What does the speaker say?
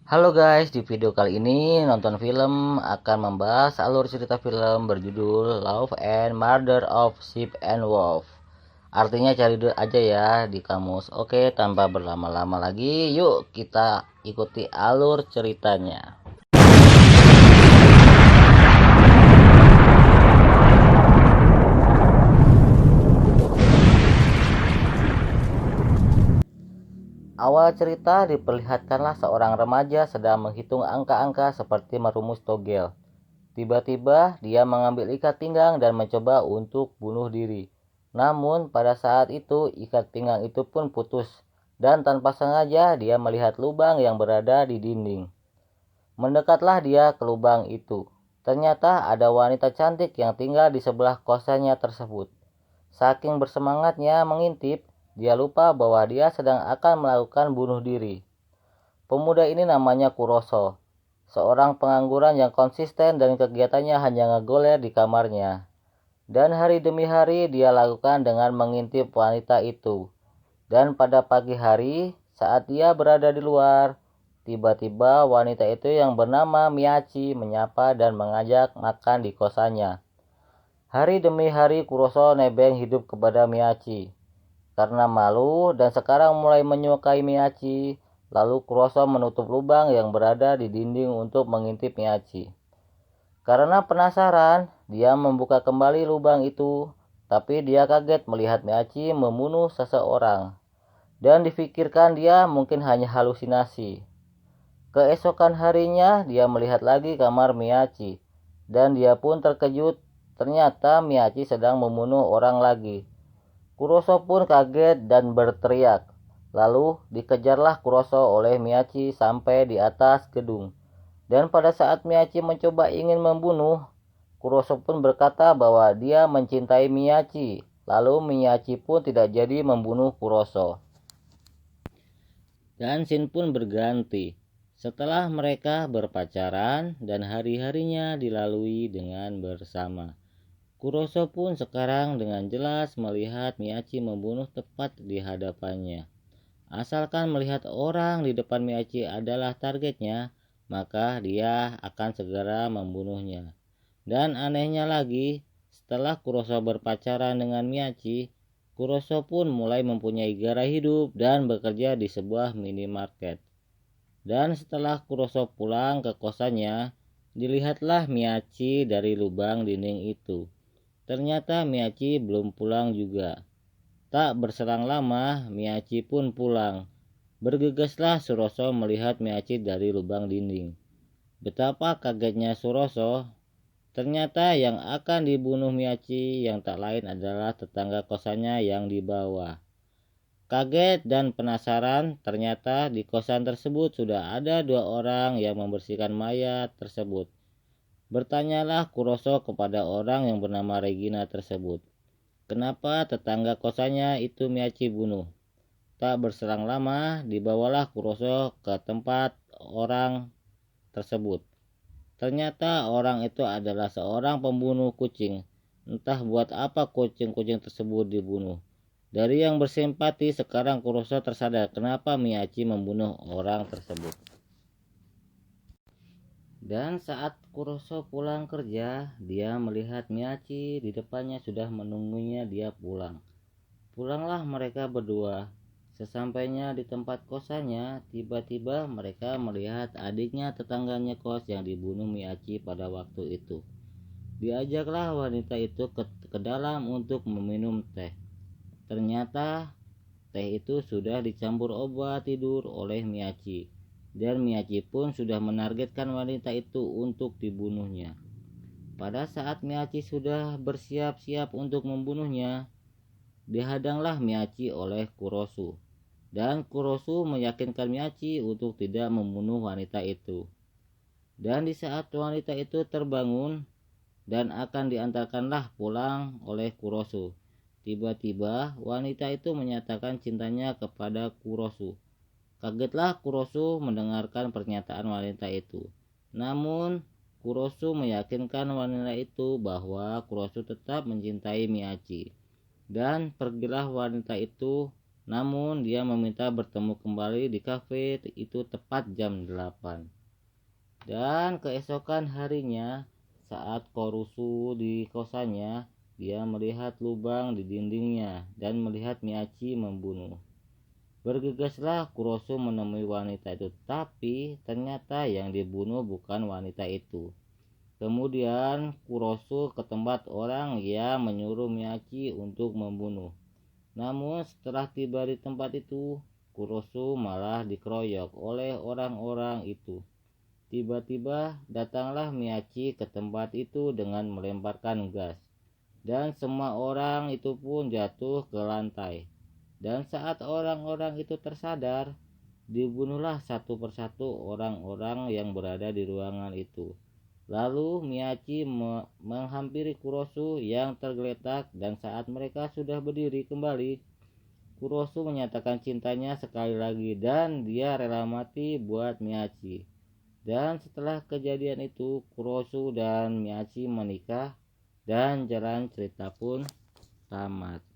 Halo guys, di video kali ini nonton film akan membahas alur cerita film berjudul Love and Murder of Sheep and Wolf. Artinya cari aja ya di kamus. Oke, tanpa berlama-lama lagi, yuk kita ikuti alur ceritanya. Awal cerita diperlihatkanlah seorang remaja sedang menghitung angka-angka seperti merumus togel. Tiba-tiba dia mengambil ikat pinggang dan mencoba untuk bunuh diri. Namun pada saat itu ikat pinggang itu pun putus dan tanpa sengaja dia melihat lubang yang berada di dinding. Mendekatlah dia ke lubang itu. Ternyata ada wanita cantik yang tinggal di sebelah kosannya tersebut. Saking bersemangatnya mengintip, dia lupa bahwa dia sedang akan melakukan bunuh diri. Pemuda ini namanya Kuroso, seorang pengangguran yang konsisten dan kegiatannya hanya ngegoler di kamarnya. Dan hari demi hari dia lakukan dengan mengintip wanita itu. Dan pada pagi hari, saat dia berada di luar, tiba-tiba wanita itu yang bernama Miyachi menyapa dan mengajak makan di kosannya. Hari demi hari Kuroso nebeng hidup kepada Miyachi. Karena malu dan sekarang mulai menyukai Miyachi, lalu Kuroso menutup lubang yang berada di dinding untuk mengintip Miyachi. Karena penasaran, dia membuka kembali lubang itu, tapi dia kaget melihat Miyachi membunuh seseorang. Dan dipikirkan dia mungkin hanya halusinasi. Keesokan harinya, dia melihat lagi kamar Miyachi, dan dia pun terkejut. Ternyata Miyachi sedang membunuh orang lagi. Kuroso pun kaget dan berteriak. Lalu dikejarlah Kuroso oleh Miyachi sampai di atas gedung. Dan pada saat Miyachi mencoba ingin membunuh, Kuroso pun berkata bahwa dia mencintai Miyachi. Lalu Miyachi pun tidak jadi membunuh Kuroso. Dan scene pun berganti. Setelah mereka berpacaran dan hari-harinya dilalui dengan bersama. Kuroso pun sekarang dengan jelas melihat Miyachi membunuh tepat di hadapannya. Asalkan melihat orang di depan Miyachi adalah targetnya, maka dia akan segera membunuhnya. Dan anehnya lagi, setelah Kuroso berpacaran dengan Miyachi, Kuroso pun mulai mempunyai gairah hidup dan bekerja di sebuah minimarket. Dan setelah Kuroso pulang ke kosannya, dilihatlah Miyachi dari lubang dinding itu. Ternyata Miyachi belum pulang juga. Tak berselang lama, Miyachi pun pulang. Bergegaslah Suroso melihat Miyachi dari lubang dinding. Betapa kagetnya Suroso. Ternyata yang akan dibunuh Miyachi yang tak lain adalah tetangga kosannya yang di bawah. Kaget dan penasaran, ternyata di kosan tersebut sudah ada dua orang yang membersihkan mayat tersebut. Bertanyalah Kuroso kepada orang yang bernama Regina tersebut. Kenapa tetangga kosannya itu Miyachi bunuh? Tak berselang lama, dibawalah Kuroso ke tempat orang tersebut. Ternyata orang itu adalah seorang pembunuh kucing. Entah buat apa kucing-kucing tersebut dibunuh. Dari yang bersimpati, sekarang Kuroso tersadar kenapa Miyachi membunuh orang tersebut. Dan saat Kuroso pulang kerja, dia melihat Miyachi di depannya sudah menunggunya dia pulang. Pulanglah mereka berdua. Sesampainya di tempat kosannya, tiba-tiba mereka melihat adiknya tetangganya kos yang dibunuh Miyachi pada waktu itu. Diajaklah wanita itu ke dalam untuk meminum teh. Ternyata teh itu sudah dicampur obat tidur oleh Miyachi. Dan Miyachi pun sudah menargetkan wanita itu untuk dibunuhnya. Pada saat Miyachi sudah bersiap-siap untuk membunuhnya, dihadanglah Miyachi oleh Kurosu. Dan Kurosu meyakinkan Miyachi untuk tidak membunuh wanita itu. Dan di saat wanita itu terbangun dan akan diantarkanlah pulang oleh Kurosu, tiba-tiba wanita itu menyatakan cintanya kepada Kurosu. Kagetlah Kurosu mendengarkan pernyataan wanita itu. Namun Kurosu meyakinkan wanita itu bahwa Kurosu tetap mencintai Miyachi. Dan pergilah wanita itu Namun dia meminta bertemu kembali di kafe itu tepat jam 8. Dan keesokan harinya, saat Kurosu di kosannya, dia melihat lubang di dindingnya dan melihat Miyachi membunuh. Bergegaslah Kurosu menemui wanita itu, tapi ternyata yang dibunuh bukan wanita itu. Kemudian Kurosu ke tempat orang yang menyuruh Miyachi untuk membunuh. Namun setelah tiba di tempat itu, Kurosu malah dikeroyok oleh orang-orang itu. Tiba-tiba datanglah Miyachi ke tempat itu dengan melemparkan gas, dan semua orang itu pun jatuh ke lantai. Dan saat orang-orang itu tersadar, dibunuhlah satu persatu orang-orang yang berada di ruangan itu. Lalu Miyachi menghampiri Kurosu yang tergeletak, dan saat mereka sudah berdiri kembali, Kurosu menyatakan cintanya sekali lagi dan dia rela mati buat Miyachi. Dan setelah kejadian itu, Kurosu dan Miyachi menikah dan jalan cerita pun tamat.